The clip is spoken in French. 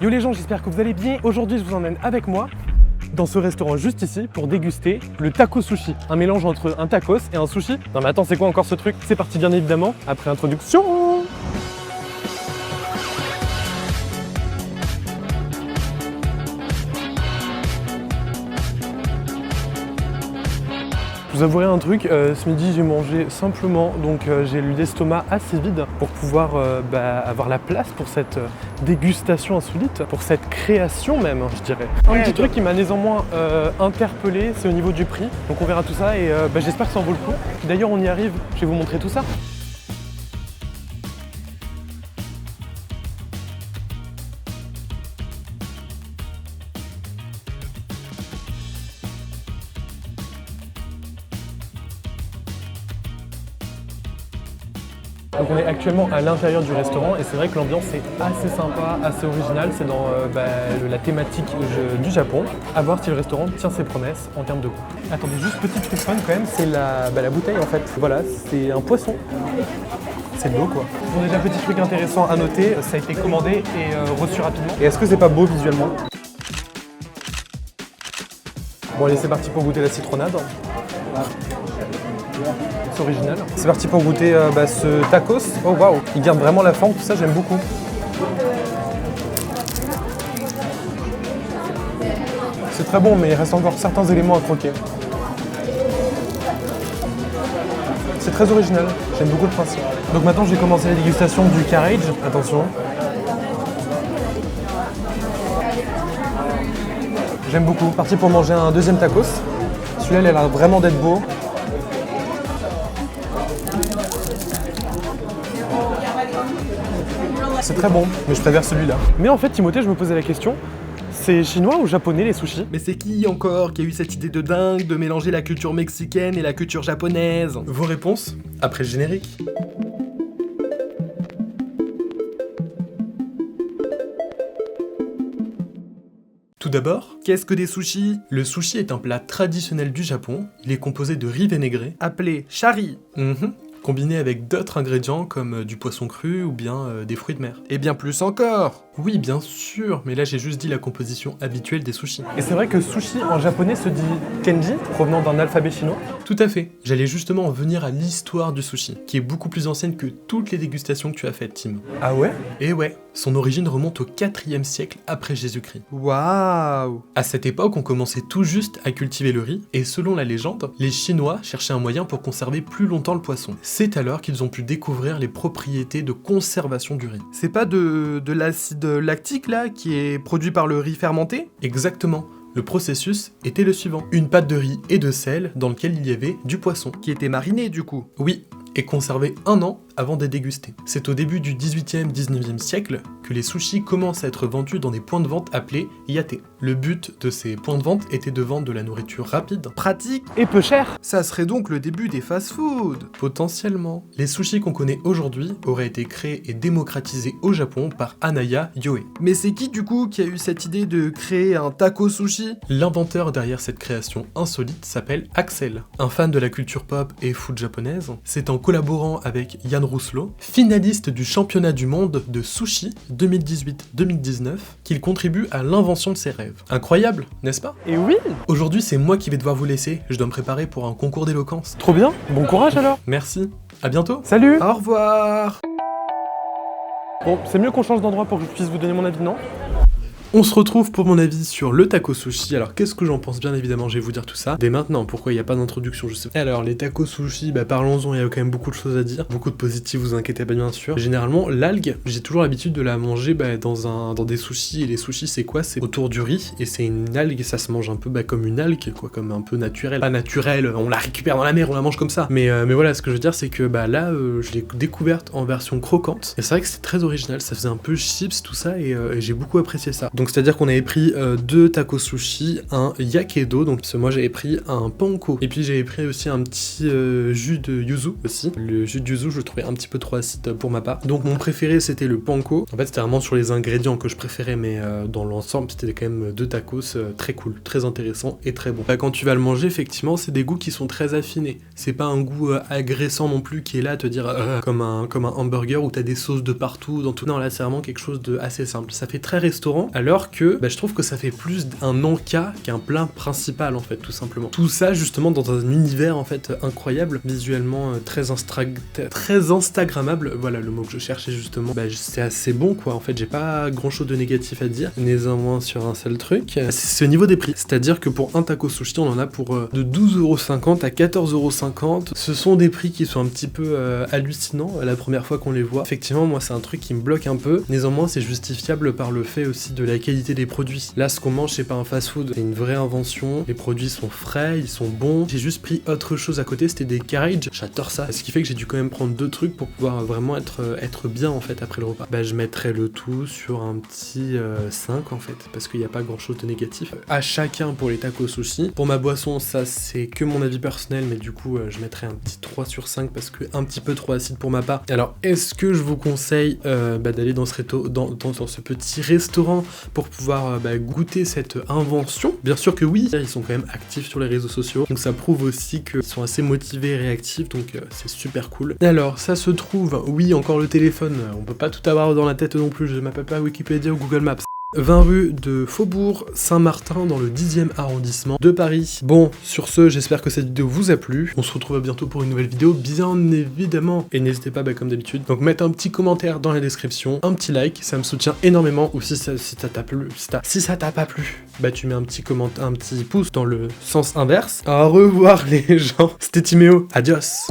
Yo les gens, j'espère que vous allez bien. Aujourd'hui, je vous emmène avec moi dans ce restaurant juste ici pour déguster le taco sushi. Un mélange entre un tacos et un sushi. Non mais attends, c'est quoi encore ce truc? C'est parti bien évidemment après introduction. Je vous avouerai un truc, ce midi j'ai mangé simplement, donc j'ai eu l'estomac assez vide pour pouvoir avoir la place pour cette dégustation insolite, pour cette création même, je dirais. Un petit truc qui m'a néanmoins interpellé, c'est au niveau du prix. Donc on verra tout ça et j'espère que ça en vaut le coup. D'ailleurs on y arrive, je vais vous montrer tout ça. Donc on est actuellement à l'intérieur du restaurant et c'est vrai que l'ambiance est assez sympa, assez originale, c'est dans la thématique du Japon. À voir si le restaurant tient ses promesses en termes de goût. Attendez, juste petit truc fun quand même, c'est la bouteille en fait. Voilà, c'est un poisson. C'est de l'eau quoi. Bon, déjà petit truc intéressant à noter, ça a été commandé et reçu rapidement. Et est-ce que c'est pas beau visuellement? Bon allez, c'est parti pour goûter la citronnade. C'est original. C'est parti pour goûter ce tacos. Oh waouh, il garde vraiment la forme, tout ça j'aime beaucoup. C'est très bon, mais il reste encore certains éléments à croquer. C'est très original, j'aime beaucoup le principe. Donc maintenant je vais commencer la dégustation du carrage. Attention. J'aime beaucoup. Parti pour manger un deuxième tacos. Celui-là il a l'air vraiment d'être beau. C'est très bon, mais je préfère celui-là. Mais en fait, Timothée, je me posais la question, c'est chinois ou japonais les sushis? Mais c'est qui encore qui a eu cette idée de dingue de mélanger la culture mexicaine et la culture japonaise? Vos réponses après le générique. Tout d'abord, qu'est-ce que des sushis? Le sushi est un plat traditionnel du Japon. Il est composé de riz vinaigré, appelé shari. Combiné avec d'autres ingrédients comme du poisson cru ou bien des fruits de mer. Et bien plus encore! Oui, bien sûr, mais là j'ai juste dit la composition habituelle des sushis. Et c'est vrai que sushi en japonais se dit kenji, provenant d'un alphabet chinois? Tout à fait. J'allais justement en venir à l'histoire du sushi, qui est beaucoup plus ancienne que toutes les dégustations que tu as faites, Tim. Ah ouais? Et ouais, son origine remonte au 4e siècle après Jésus-Christ. Waouh! À cette époque, on commençait tout juste à cultiver le riz, et selon la légende, les Chinois cherchaient un moyen pour conserver plus longtemps le poisson. C'est alors qu'ils ont pu découvrir les propriétés de conservation du riz. C'est pas de l'acide lactique là, qui est produit par le riz fermenté? Exactement. Le processus était le suivant. Une pâte de riz et de sel dans lequel il y avait du poisson. Qui était mariné du coup? Oui, et conservé 1 an avant de déguster. C'est au début du 18e-19e siècle que les sushis commencent à être vendus dans des points de vente appelés yate. Le but de ces points de vente était de vendre de la nourriture rapide, pratique et peu cher. Ça serait donc le début des fast-food. Potentiellement. Les sushis qu'on connaît aujourd'hui auraient été créés et démocratisés au Japon par Anaya Yoe. Mais c'est qui du coup qui a eu cette idée de créer un taco sushi? L'inventeur derrière cette création insolite s'appelle Axel. Un fan de la culture pop et food japonaise, c'est en collaborant avec Yann Rousselot, finaliste du championnat du monde de sushi 2018-2019, qu'il contribue à l'invention de ses rêves. Incroyable, n'est-ce pas? Et oui! Aujourd'hui, c'est moi qui vais devoir vous laisser, je dois me préparer pour un concours d'éloquence. Trop bien, bon courage alors! Merci, à bientôt! Salut! Au revoir! Bon, c'est mieux qu'on change d'endroit pour que je puisse vous donner mon avis, non? On se retrouve pour mon avis sur le taco sushi. Alors qu'est-ce que j'en pense? Bien évidemment, je vais vous dire tout ça dès maintenant. Pourquoi il n'y a pas d'introduction, je sais pas. Alors les tacos sushi, parlons-en, il y a quand même beaucoup de choses à dire. Beaucoup de positifs, vous inquiétez pas bien sûr. Généralement, l'algue, j'ai toujours l'habitude de la manger dans des sushis. Et les sushis, c'est quoi? C'est autour du riz. Et c'est une algue, et ça se mange un peu comme une algue, quoi, comme un peu naturel. Pas naturel, on la récupère dans la mer, on la mange comme ça. Mais voilà, ce que je veux dire, c'est que là, je l'ai découverte en version croquante. Et c'est vrai que c'est très original, ça faisait un peu chips, tout ça, et j'ai beaucoup apprécié ça. Donc c'est-à-dire qu'on avait pris 2 tacos sushi, un yakedo, donc moi j'avais pris un panko, et puis j'avais pris aussi un petit jus de yuzu aussi. Le jus de yuzu je le trouvais un petit peu trop acide pour ma part. Donc mon préféré c'était le panko. En fait c'était vraiment sur les ingrédients que je préférais, mais dans l'ensemble c'était quand même 2 tacos très cool, très intéressant et très bon. Quand tu vas le manger, effectivement c'est des goûts qui sont très affinés. C'est pas un goût agressant non plus qui est là à te dire comme un hamburger où t'as des sauces de partout dans tout. Non, là c'est vraiment quelque chose de assez simple. Ça fait très restaurant, alors que je trouve que ça fait plus un encas qu'un plat principal en fait, tout simplement. Tout ça justement dans un univers en fait incroyable, visuellement très instagrammable. Voilà le mot que je cherchais justement. C'est assez bon quoi. En fait j'ai pas grand chose de négatif à dire, néanmoins sur un seul truc. C'est ce niveau des prix. C'est-à-dire que pour un taco sushi on en a pour de 12,50€ à 14,50€. Ce sont des prix qui sont un petit peu hallucinants la première fois qu'on les voit. Effectivement moi c'est un truc qui me bloque un peu. Néanmoins c'est justifiable par le fait aussi de la qualité des produits. Là ce qu'on mange c'est pas un fast food, c'est une vraie invention. Les produits sont frais, ils sont bons. J'ai juste pris autre chose à côté, c'était des carriage. J'adore ça. Ce qui fait que j'ai dû quand même prendre 2 trucs pour pouvoir vraiment être bien en fait après le repas. Je mettrais le tout sur un petit 5 en fait, parce qu'il n'y a pas grand chose de négatif. À chacun pour les tacos sushi. Pour ma boisson, ça c'est que mon avis personnel, mais du coup je mettrais un petit 3 sur 5 parce que un petit peu trop acide pour ma part. Alors est-ce que je vous conseille d'aller dans ce petit restaurant pour pouvoir goûter cette invention? Bien sûr que oui, ils sont quand même actifs sur les réseaux sociaux, donc ça prouve aussi qu'ils sont assez motivés et réactifs, donc c'est super cool. Alors ça se trouve, oui encore le téléphone, on peut pas tout avoir dans la tête non plus, je m'appelle pas Wikipédia ou Google Maps. 20 rue de Faubourg Saint-Martin dans le 10e arrondissement de Paris. Bon, sur ce, j'espère que cette vidéo vous a plu. On se retrouve bientôt pour une nouvelle vidéo, bien évidemment. Et n'hésitez pas, comme d'habitude, donc mettre un petit commentaire dans la description, un petit like, ça me soutient énormément. Ou si ça t'a plu, si ça t'a pas plu, tu mets un petit commentaire, un petit pouce dans le sens inverse. Au revoir les gens, c'était Timéo, adios.